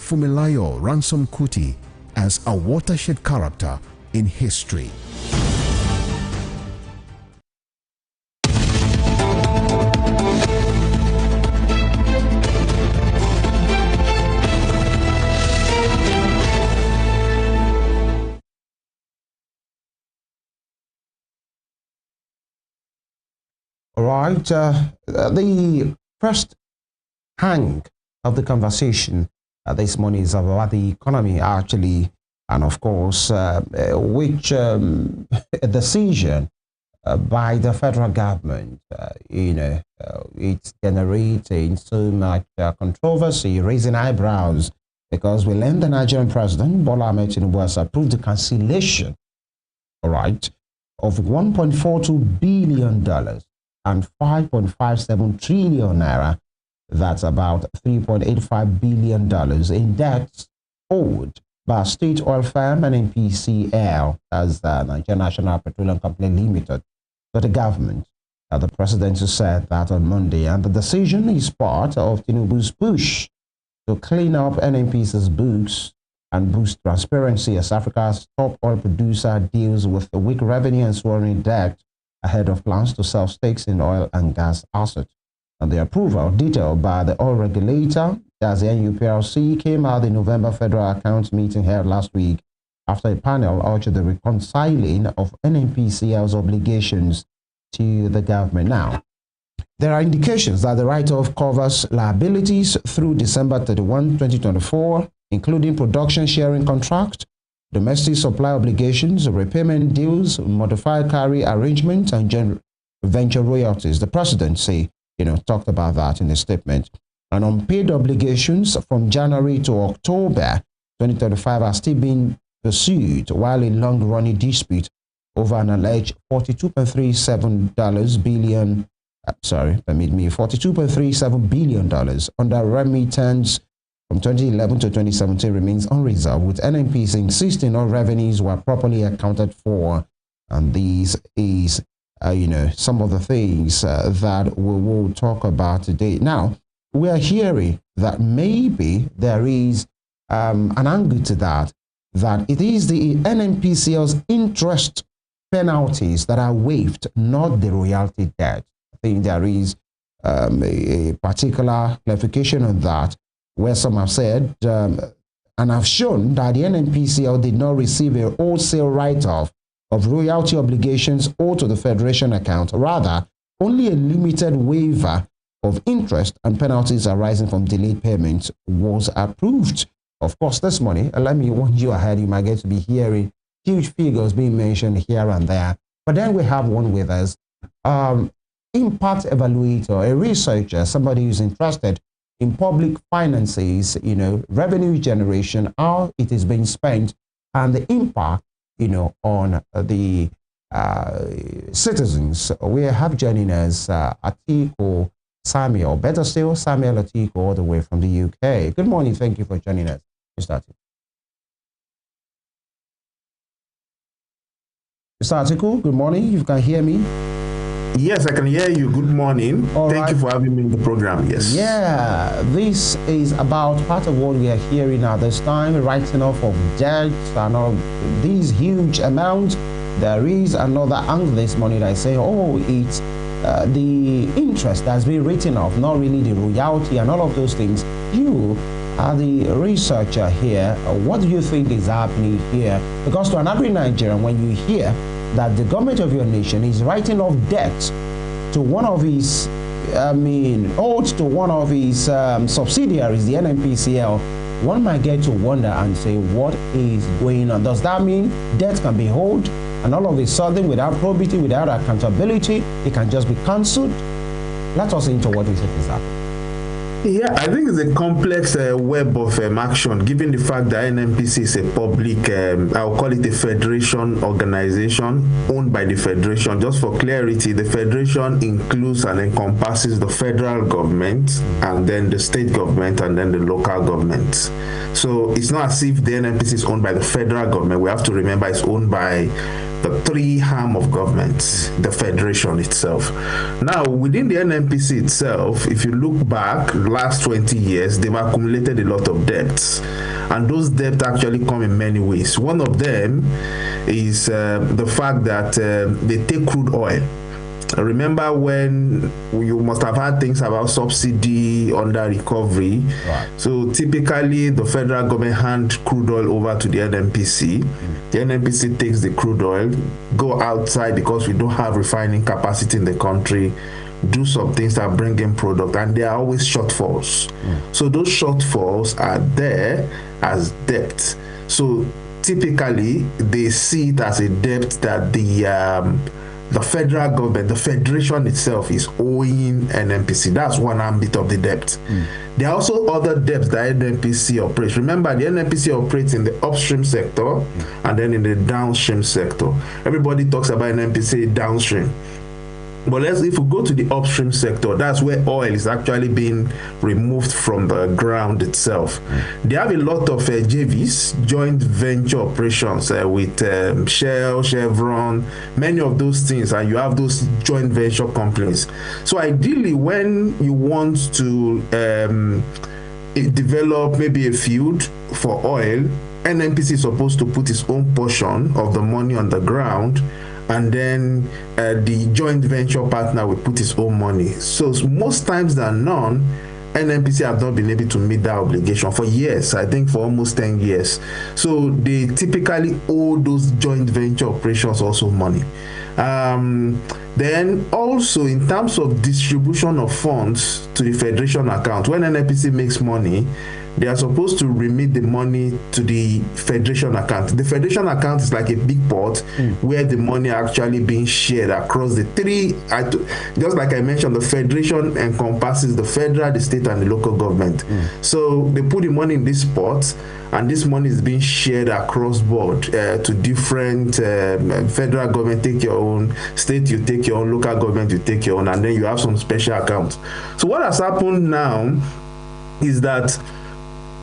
Funmilayo Ransom Kuti as a watershed character in history. All right, the first hang of the conversation this morning is about the economy, actually, and of course, which decision by the federal government, it's generating so much controversy, raising eyebrows, because we learned the Nigerian president, Bola Ahmed Tinubu, has approved the cancellation, all right, of $1.42 billion and 5.57 trillion naira. That's about $3.85 billion in debts owed by state oil firm NNPC-L, as the Nigerian National Petroleum Company Limited, to the government. The president said that on Monday, and the decision is part of Tinubu's push to clean up NNPC's books and boost transparency as Africa's top oil producer deals with the weak revenue and soaring debt ahead of plans to sell stakes in oil and gas assets. And the approval, detailed by the oil regulator, as the NUPRC, came out the November Federal Accounts meeting held last week after a panel urged the reconciling of NNPCL's obligations to the government. Now, there are indications that the write-off covers liabilities through December 31, 2024, including production sharing contract, domestic supply obligations, repayment deals, modified carry arrangements, and joint venture royalties. The presidency, talked about that in a statement. And unpaid obligations from January to October 2025 are still being pursued, while a long-running dispute over an alleged $42.37 billion under remittance from 2011 to 2017 remains unresolved, with NNPC insisting all revenues were properly accounted for. And these is, some of the things that we will talk about today. Now, we are hearing that maybe there is an angle to that it is the NNPCL's interest penalties that are waived, not the royalty debt. I think there is a particular clarification on that, where some have said and have shown that the NNPCL did not receive a wholesale write-off of royalty obligations owed to the Federation account. Rather, only a limited waiver of interest and penalties arising from delayed payments was approved. Of course, this morning, let me warn you ahead, you might get to be hearing huge figures being mentioned here and there. But then we have one with us, Impact Evaluator, a researcher, somebody who's interested in public finances, revenue generation, how it is being spent, and the impact, on the citizens. We have joining us Atiku Samuel, better still, Samuel Atiku, all the way from the UK. Good morning. Thank you for joining us, Mr. Atiku. Mr. Atiku, good morning. You can hear me? Yes, I can hear you. Good morning. Thank you for having me in the program. Yes. Yeah, this is about part of what we are hearing at this time, writing off of debts and all these huge amounts. There is another angle this morning that I say, it's the interest that's been written off, not really the royalty and all of those things. You are the researcher here. What do you think is happening here? Because to an average Nigerian, when you hear that the government of your nation is writing off debt to one of his, owed to one of his subsidiaries, the NNPCL, one might get to wonder and say, what is going on? Does that mean debt can be held and all of a sudden, without probity, without accountability, it can just be cancelled? Let us into what we think is happening. Yeah, I think it's a complex web of action, given the fact that NNPC is a public, I'll call it a federation organization owned by the federation. Just for clarity, the federation includes and encompasses the federal government, and then the state government, and then the local governments. So it's not as if the NNPC is owned by the federal government. We have to remember it's owned by the three arm of government, the federation itself. Now, within the NNPC itself, if you look back the last 20 years, they've accumulated a lot of debts. And those debts actually come in many ways. One of them is the fact that they take crude oil. Remember when you must have had things about subsidy under recovery. Right. So typically the federal government hand crude oil over to the NNPC. The NNPC takes the crude oil, go outside because we don't have refining capacity in the country, do some things that bring in product, and there are always shortfalls. So those shortfalls are there as debt. So typically they see it as a debt that the federal government, the federation itself, is owing NNPC. That's one ambit of the debt. There are also other debts that NNPC operates. Remember, the NNPC operates in the upstream sector and then in the downstream sector. Everybody talks about NNPC downstream. But if we go to the upstream sector, that's where oil is actually being removed from the ground itself. They have a lot of JVs, joint venture operations with Shell, Chevron, many of those things, and you have those joint venture companies. So ideally, when you want to develop maybe a field for oil, NNPC is supposed to put its own portion of the money on the ground, and then the joint venture partner will put his own money. So most times than none, NNPC have not been able to meet that obligation for years, I think for almost 10 years. So they typically owe those joint venture operations also money. Then also in terms of distribution of funds to the federation account, when NNPC makes money, they are supposed to remit the money to the federation account. The federation account is like a big pot where the money actually being shared across the three. Just like I mentioned, the federation encompasses the federal, the state, and the local government. So they put the money in this pot, and this money is being shared across board to different federal government take your own, state you take your own, local government you take your own, and then you have some special accounts. So what has happened now is that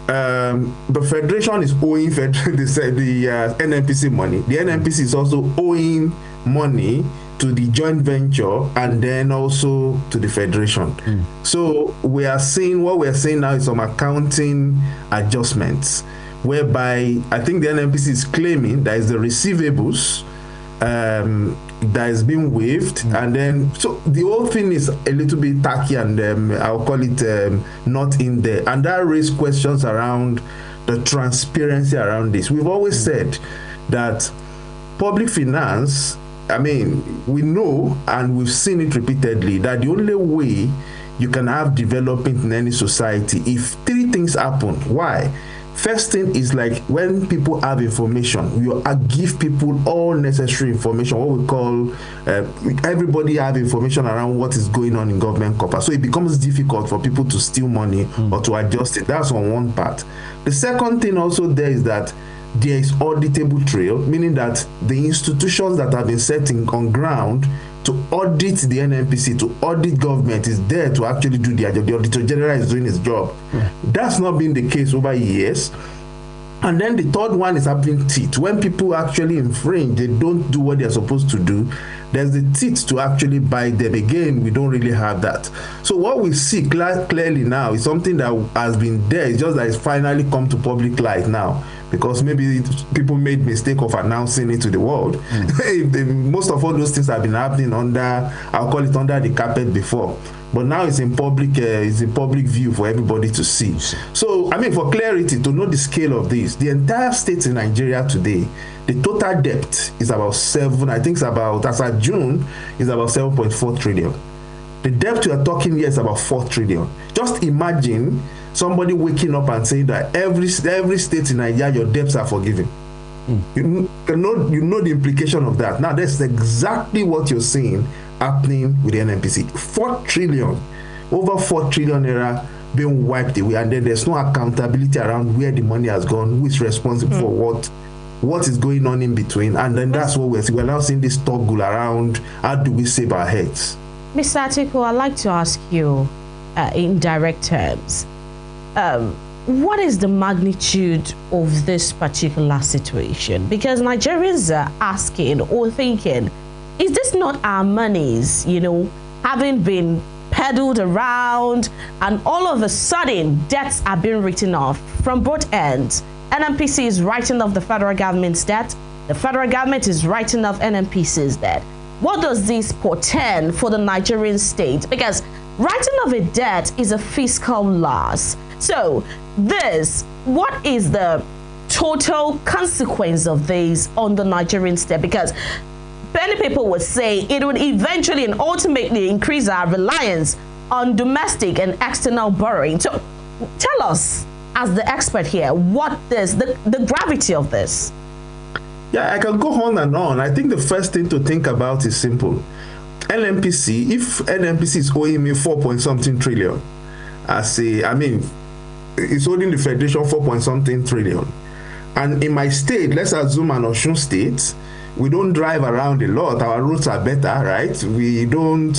the federation is owing the NNPC money. The NNPC is also owing money to the joint venture and then also to the federation. So we are seeing, what we are saying now is some accounting adjustments, whereby I think the NNPC is claiming that is the receivables that is being waived, and then so the whole thing is a little bit tacky, and I'll call it not in there, and that raises questions around the transparency around this. We've always said that public finance, I mean, we know and we've seen it repeatedly that the only way you can have development in any society if three things happen. Why? First thing is like when people have information, you give people all necessary information, what we call everybody have information around what is going on in government corpus. So it becomes difficult for people to steal money or to adjust it. That's on one part. The second thing also there is that there is auditable trail, meaning that the institutions that have been setting on ground to audit the NNPC, to audit government, is there to actually do their job. The Auditor General is doing his job. That's not been the case over years. And then the third one is having teeth. When people actually infringe, they don't do what they're supposed to do, there's the teeth to actually bite them. Again, we don't really have that. So what we see clearly now is something that has been there. It's just that it's finally come to public light now, because maybe people made mistake of announcing it to the world. Most of all those things have been happening under, I'll call it under the carpet before. But now it's in public view for everybody to see. So, I mean, for clarity, to know the scale of this, the entire state in Nigeria today, the total debt is about as of June, is about 7.4 trillion. The debt we are talking here is about 4 trillion. Just imagine somebody waking up and saying that every state in Nigeria, your debts are forgiven. You know the implication of that. Now, that's exactly what you're seeing happening with the NNPC. 4 trillion, over 4 trillion naira being wiped away, and then there's no accountability around where the money has gone, who is responsible for what is going on in between, and then that's what we're now seeing this toggle around how do we save our heads. Mr. Atiku, I'd like to ask you in direct terms, what is the magnitude of this particular situation? Because Nigerians are asking or thinking, is this not our monies, having been peddled around, and all of a sudden debts are being written off from both ends? NNPC is writing off the federal government's debt. The federal government is writing off NNPC's debt. What does this portend for the Nigerian state? Because writing off a debt is a fiscal loss. So what is the total consequence of this on the Nigerian state? Because many people would say it would eventually and ultimately increase our reliance on domestic and external borrowing. So tell us, as the expert here, what the gravity of this. Yeah, I can go on and on. I think the first thing to think about is simple. NNPC, if NNPC is owing me 4-point-something trillion, it's owing the Federation 4-point-something trillion. And in my state, let's assume an Osun state, we don't drive around a lot. Our roads are better, right? We don't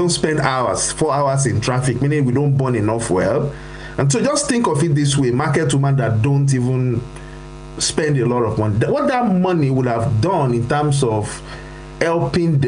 spend 4 hours in traffic, meaning we don't burn enough fuel. And so just think of it this way: market women that don't even spend a lot of money. What that money would have done in terms of helping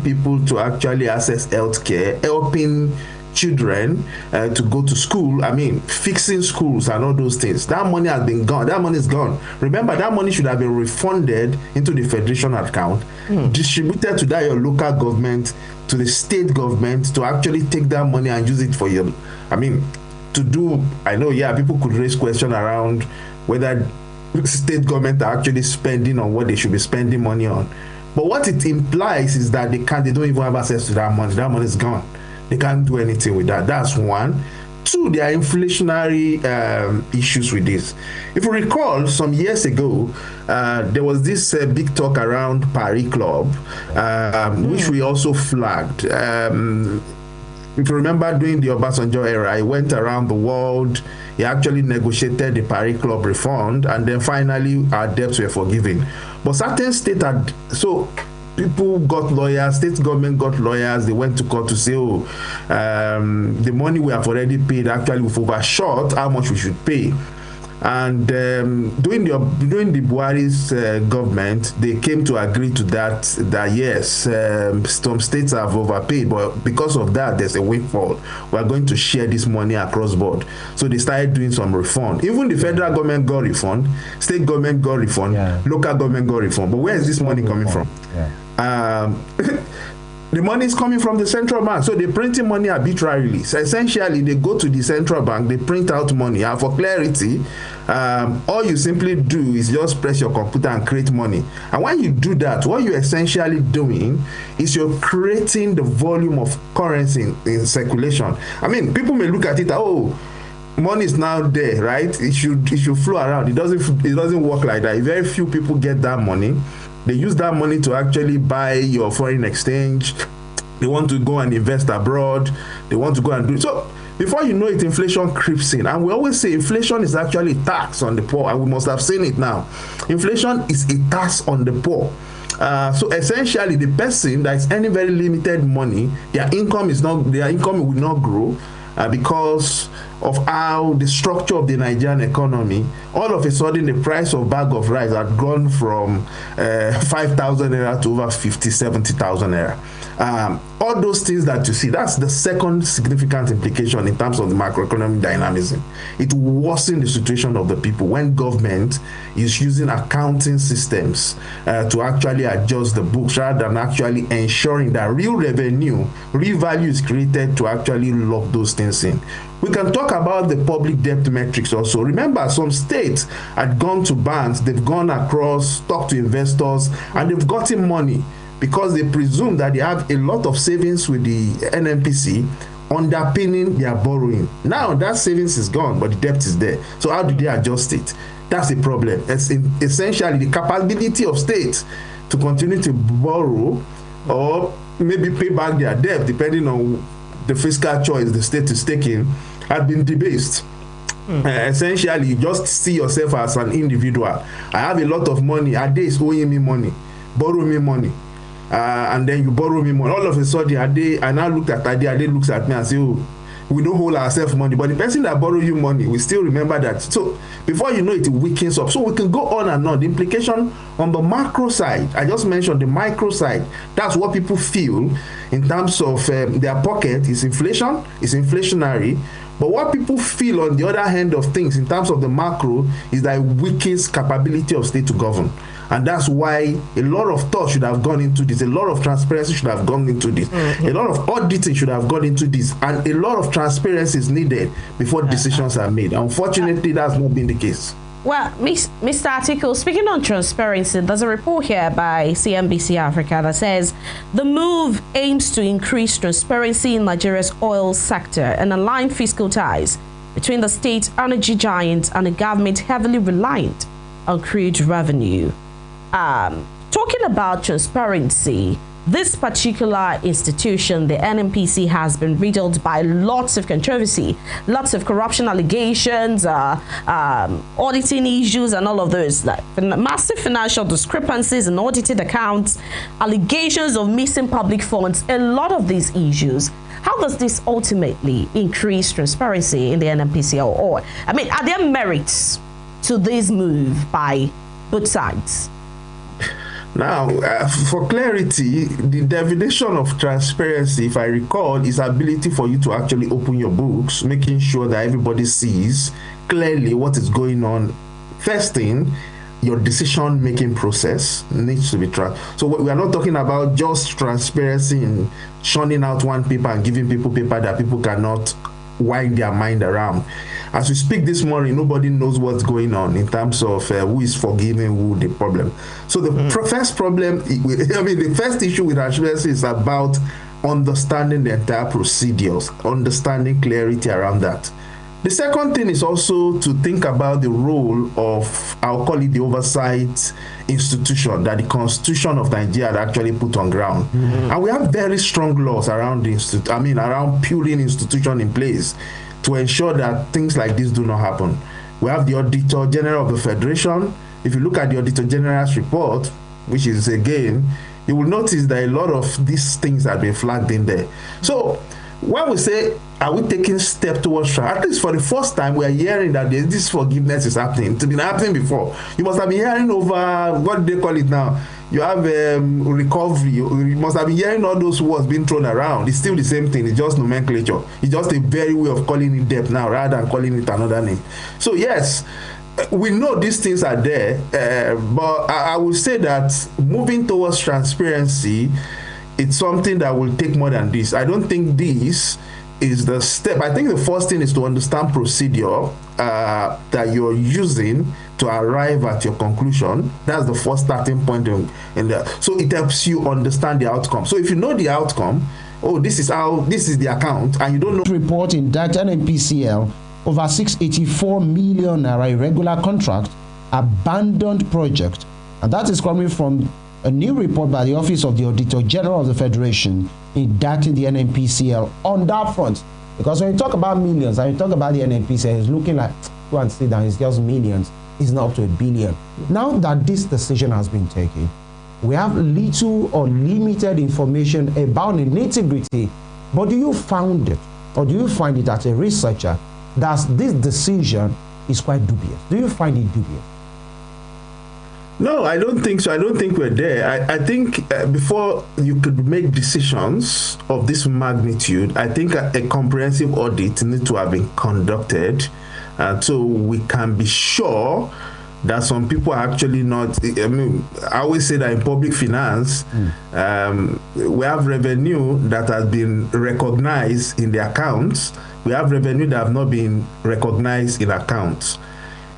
people to actually access healthcare, helping children to go to school, fixing schools and all those things. That money has been gone. That money is gone. Remember, that money should have been refunded into the federation account, distributed to your local government, to the state government, to actually take that money and use it for people could raise questions around whether state government are actually spending on what they should be spending money on. But what it implies is that they don't even have access to that money. That money is gone. They can't do anything with that. That's one. Two, there are inflationary issues with this. If you recall, some years ago, there was this big talk around Paris Club, which we also flagged. If you remember, during the Obasanjo era, he went around the world. He actually negotiated the Paris Club refund, and then finally our debts were forgiven. But certain states people got lawyers, state government got lawyers. They went to court to say, the money we have already paid, actually we've overshot how much we should pay. And during the Buhari's government, they came to agree to that yes, some states have overpaid, but because of that, there's a windfall. We're going to share this money across board. So they started doing some refund. Even the federal government got refund, state government got refund, local government got refund. But where is this money coming from? The money is coming from the central bank. So they're printing money arbitrarily. So essentially, they go to the central bank, they print out money. And for clarity, all you simply do is just press your computer and create money. And when you do that, what you're essentially doing is you're creating the volume of currency in circulation. People may look at it, money is now there, right? It should flow around. It doesn't work like that. Very few people get that money. They use that money to actually buy your foreign exchange. They want to go and invest abroad. They want to go and do it. So before you know it, inflation creeps in. And we always say inflation is actually a tax on the poor. And we must have seen it now. Inflation is a tax on the poor. So essentially, the person that is earning very limited money, their income will not grow. Because of how the structure of the Nigerian economy, all of a sudden the price of bag of rice had gone from 5,000 naira to over 70,000 naira. All those things that you see, that's the second significant implication in terms of the macroeconomic dynamism. It worsens the situation of the people when government is using accounting systems to actually adjust the books rather than actually ensuring that real revenue, real value is created to actually lock those things in. We can talk about the public debt metrics also. Remember, some states had gone to banks, they've gone across, talked to investors, and they've gotten money because they presume that they have a lot of savings with the NNPC underpinning their borrowing. Now that savings is gone, but the debt is there. So how do they adjust it? That's the problem. It's essentially the capability of states to continue to borrow or maybe pay back their debt, depending on the fiscal choice the state is taking, has been debased. Essentially, you just see yourself as an individual. I have a lot of money. Ade is owing me money. Borrow me money. And then you borrow me money. All of a sudden, I now look at Ade. Ade looks at me and say, we don't hold ourselves money, but the person that borrow you money, we still remember that. So before you know it, it weakens up. So we can go on and on. The implication on the macro side, I just mentioned the micro side. That's what people feel in terms of their pocket is inflation, is inflationary. But what people feel on the other hand of things in terms of the macro is that it weakens capability of state to govern. And that's why a lot of thought should have gone into this. A lot of transparency should have gone into this. A lot of auditing should have gone into this. And a lot of transparency is needed before decisions are made. Unfortunately, that's not been the case. Well, Mr. Atiku, speaking on transparency, there's a report here by CNBC Africa that says the move aims to increase transparency in Nigeria's oil sector and align fiscal ties between the state energy giant and the government heavily reliant on crude revenue. Talking about transparency, this particular institution, the NNPC, has been riddled by lots of controversy, lots of corruption allegations, auditing issues, and all of those. Like massive financial discrepancies in audited accounts, allegations of missing public funds, a lot of these issues. How does this ultimately increase transparency in the NNPC? Or I mean, are there merits to this move by both sides? Now, for clarity, the definition of transparency, if I recall, is ability for you to actually open your books, making sure that everybody sees clearly what is going on. First thing, your decision-making process needs to be tracked. So we are not talking about just transparency in shunning out one paper and giving people paper that people cannot wind their mind around. As we speak this morning, nobody knows what's going on in terms of who is forgiving who, the problem. So the first problem, the first issue with transparency is about understanding the entire procedures, understanding clarity around that. The second thing is also to think about the role of, I'll call it the oversight institution that the Constitution of Nigeria actually put on ground. And we have very strong laws around the around putting institution in place to ensure that things like this do not happen. We have the Auditor General of the Federation. If you look at the Auditor General's report, which is again, you will notice that a lot of these things have been flagged in there. So when we say, are we taking steps towards trial? At least for the first time, we are hearing that this forgiveness is happening. It's been happening before. You must have been hearing over, what do they call it now? You have recovery. You must have been hearing all those words being thrown around. It's still the same thing. It's just nomenclature. It's just a very way of calling it debt now rather than calling it another name. So yes, we know these things are there, but I will say that moving towards transparency, it's something that will take more than this. I don't think this is the step. I think the first thing is to understand procedure that you're using to arrive at your conclusion. That's the first starting point in there. So it helps you understand the outcome. So if you know the outcome, this is the account, and you don't know. Reporting that NNPCL over 684 million naira irregular contract, abandoned project, and that is coming from a new report by the Office of the Auditor General of the Federation indicting the NNPCL on that front. Because when you talk about millions and you talk about the NNPCL, it's looking like, go and sit down, it's just millions. It's not up to $1 billion. Now that this decision has been taken, we have little or limited information about the nitty-gritty. But do you find it, or do you find it as a researcher, that this decision is quite dubious? Do you find it dubious? No, I don't think so. I don't think we're there. I think before you could make decisions of this magnitude, I think a comprehensive audit needs to have been conducted so we can be sure that some people are actually not. I always say that in public finance, we have revenue that has been recognized in the accounts. We have revenue that have not been recognized in accounts.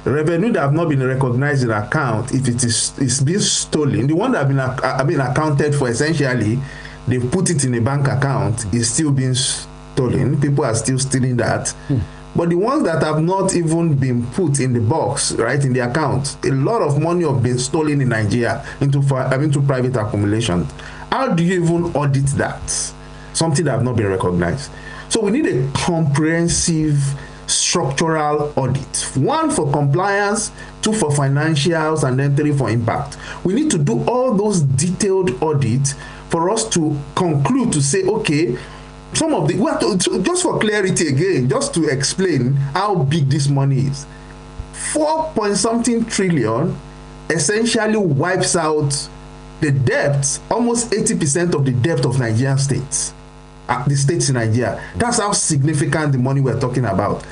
Revenue that have not been recognized in account, if it is being stolen, the one that have been accounted for, essentially, they put it in a bank account, is still being stolen. People are still stealing that. But the ones that have not even been put in the box, right, in the account, a lot of money have been stolen in Nigeria into private accumulation. How do you even audit that? Something that have not been recognized. So we need a comprehensive structural audit. 1 for compliance, 2 for financials, and then 3 for impact. We need to do all those detailed audits for us to conclude to say, okay, some of the, just for clarity again, just to explain how big this money is, 4-point-something trillion essentially wipes out the debt, almost 80% of the debt of Nigerian states, the states in Nigeria. That's how significant the money we're talking about.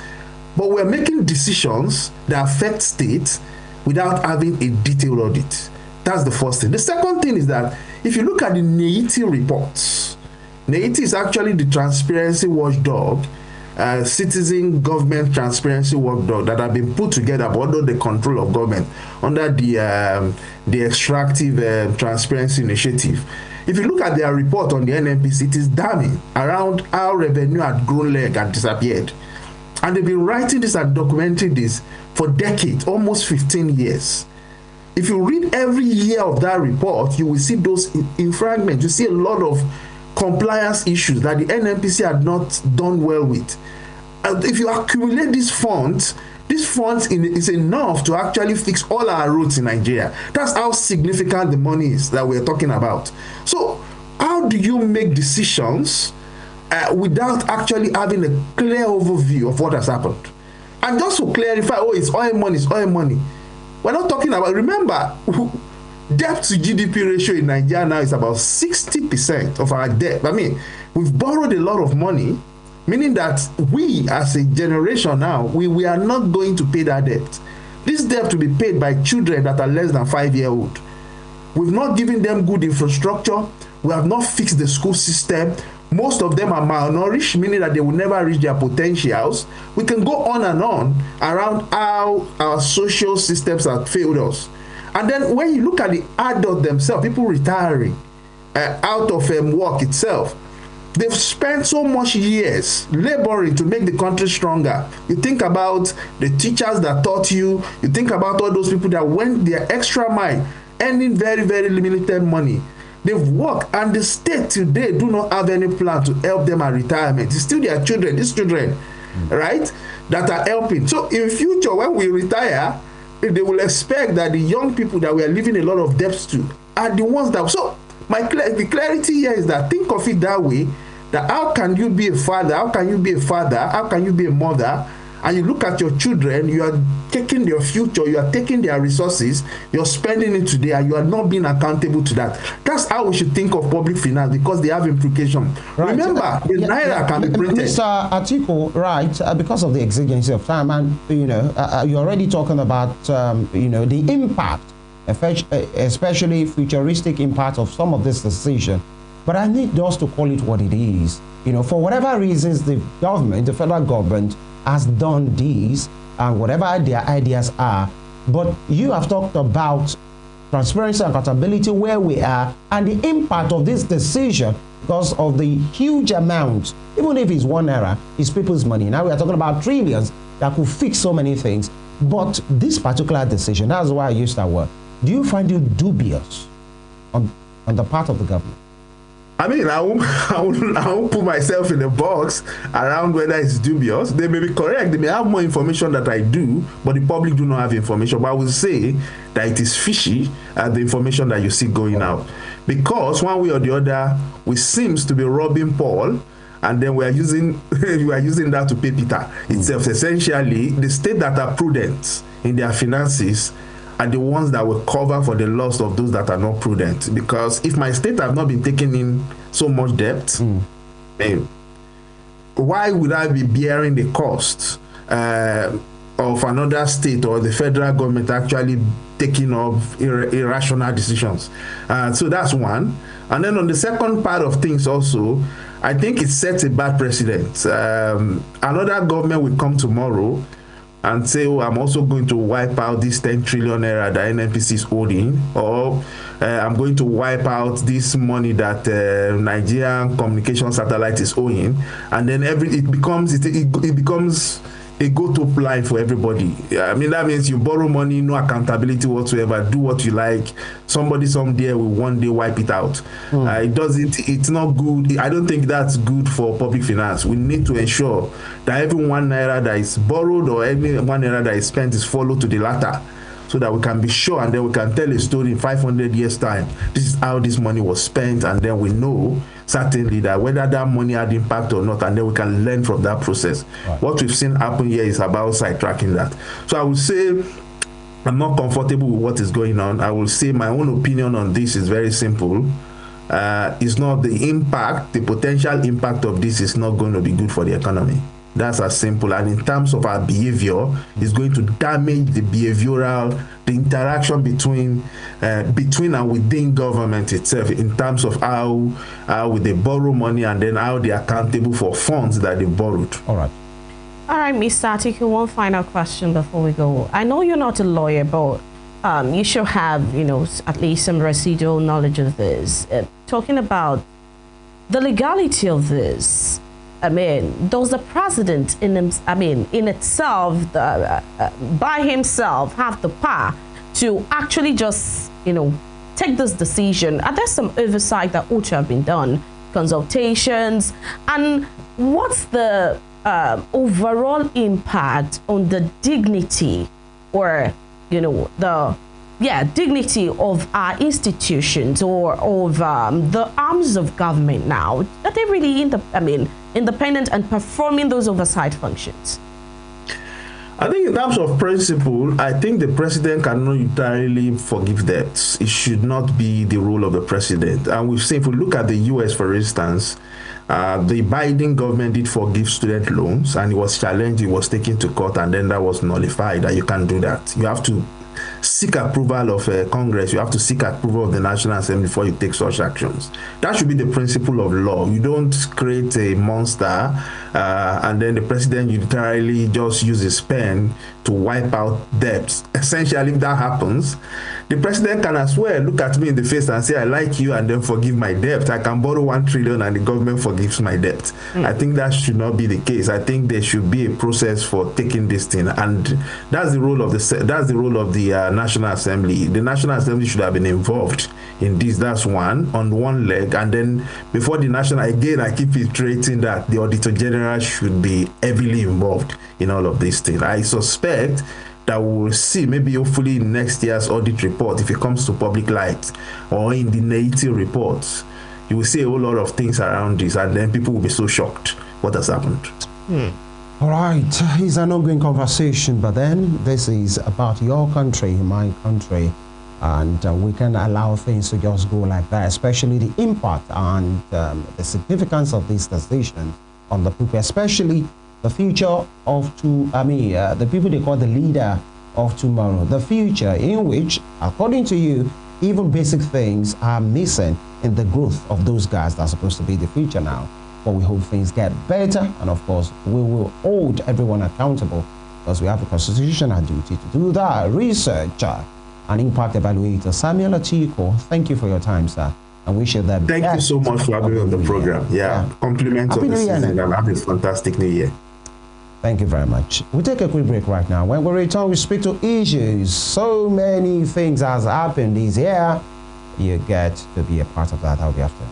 But we're making decisions that affect states without having a detailed audit. That's the first thing. The second thing is that if you look at the NEITI reports, NEITI is actually the transparency watchdog, citizen government transparency watchdog that have been put together under the control of government, under the extractive transparency initiative. If you look at their report on the NNPC, it is damning around how revenue had grown leg and disappeared. And they've been writing this and documenting this for decades, almost 15 years. If you read every year of that report, you will see those in fragments. You see a lot of compliance issues that the NNPC had not done well with. And if you accumulate these funds is enough to actually fix all our roads in Nigeria. That's how significant the money is that we're talking about. So how do you make decisions without actually having a clear overview of what has happened? And just to clarify, it's oil money, it's oil money. We're not talking about, remember, debt to GDP ratio in Nigeria now is about 60% of our debt. I mean, we've borrowed a lot of money, meaning that we as a generation now, we are not going to pay that debt. This debt will be paid by children that are less than 5-year-old. We've not given them good infrastructure. We have not fixed the school system. Most of them are malnourished, meaning that they will never reach their potentials. We can go on and on around how our social systems have failed us. And then when you look at the adults themselves, people retiring out of work itself, they've spent so much years laboring to make the country stronger. You think about the teachers that taught you, you think about all those people that went their extra mile, earning very, very limited money. They've worked, and the state today do not have any plan to help them at retirement. It's still their children, these children, right, that are helping. So in future, when we retire, they will expect that the young people that we are leaving a lot of debts to are the ones that. So the clarity here is that think of it that way, that how can you be a father, how can you be a father, how can you be a mother, and you look at your children, you are taking their future, you are taking their resources, you're spending it today, and you are not being accountable to that. That's how we should think of public finance, because they have implications. Right. Remember, the Naira can be printed. Mr. Atiku, right, because of the exigency of time, and you're already talking about the impact, especially futuristic impact of some of this decision. But I need just to call it what it is. For whatever reasons, the government, the federal government, has done this, and whatever their ideas are. But you have talked about transparency and accountability, where we are, and the impact of this decision because of the huge amount, even if it's 1 naira, it's people's money. Now we are talking about trillions that could fix so many things. But this particular decision, that's why I used that word. Do you find it dubious on the part of the government? I mean, I won't put myself in a box around whether it's dubious. They may be correct. They may have more information that I do, but the public do not have information. But I will say that it is fishy, the information that you see going out. Because one way or the other, we seems to be robbing Paul, and then we are using that to pay Peter itself. Essentially, the state that are prudent in their finances are the ones that will cover for the loss of those that are not prudent. Because if my state have not been taking in so much debt, why would I be bearing the cost of another state or the federal government actually taking up irrational decisions? So that's one. And then on the second part of things also, I think it sets a bad precedent. Another government will come tomorrow and say, oh, I'm also going to wipe out this 10 trillion naira that NNPC is holding, or I'm going to wipe out this money that Nigerian communication satellite is owing, and then it becomes a go-to line for everybody. I mean, that means you borrow money, no accountability whatsoever, do what you like. Somebody someday will one day wipe it out. It's not good. I don't think that's good for public finance. We need to ensure that every 1 naira that is borrowed or every 1 naira that is spent is followed to the latter, so that we can be sure, and then we can tell a story in 500 years' time. This is how this money was spent, and then we know certainly, that whether that money had impact or not, and then we can learn from that process. Right. What we've seen happen here is about sidetracking that. So I would say I'm not comfortable with what is going on. I will say my own opinion on this is very simple. It's not the impact, the potential impact of this is not going to be good for the economy. That's as simple. And in terms of our behavior, it's going to damage the behavioral, the interaction between and within government itself, in terms of how they borrow money and then how they're accountable for funds that they borrowed. All right. All right, Mr. Atiku, one final question before we go. I know you're not a lawyer, but you should have, at least some residual knowledge of this. Talking about the legality of this. I mean, does the president in itself, by himself, have the power to actually just, take this decision? Are there some oversight that ought to have been done, consultations, and what's the overall impact on the dignity, or dignity of our institutions or of the arms of government now? Are they really independent and performing those oversight functions? I think in terms of principle, I think the president cannot entirely forgive debts. It should not be the role of the president. And we've seen, if we look at the US, for instance, the Biden government did forgive student loans, and it was challenged, it was taken to court, and then that was nullified, that you can't do that. You have to seek approval of Congress, you have to seek approval of the National Assembly before you take such actions. That should be the principle of law. You don't create a monster and then the president literally just use his pen to wipe out debts. Essentially, if that happens, the president can as well look at me in the face and say, I like you, and then forgive my debt. I can borrow 1 trillion and the government forgives my debt. I think that should not be the case. I think there should be a process for taking this thing, and that's the role of the National Assembly. The National Assembly should have been involved in this. That's on one leg. And then before the national, again, I keep iterating that the Auditor General should be heavily involved in all of these things. I suspect that we will see, maybe hopefully in next year's audit report, if it comes to public light, or in the native reports, you will see a whole lot of things around this, and then people will be so shocked what has happened. All right, it's an ongoing conversation, but then this is about your country, my country, and we can allow things to just go like that, especially the impact and the significance of this decision on the people, especially the future of the people they call the leader of tomorrow, the future in which, according to you, even basic things are missing in the growth of those guys that are supposed to be the future now. But we hope things get better, and of course, we will hold everyone accountable because we have a constitutional duty to do that. Research and impact evaluator Samuel Atiku, thank you for your time, sir. I wish you the best. Thank you so much for having me on the program. Yeah. Compliments of the season, and have a fantastic new year. Thank you very much. We'll take a quick break right now. When we return, we speak to issues. So many things has happened this year. You get to be a part of that. I'll be after.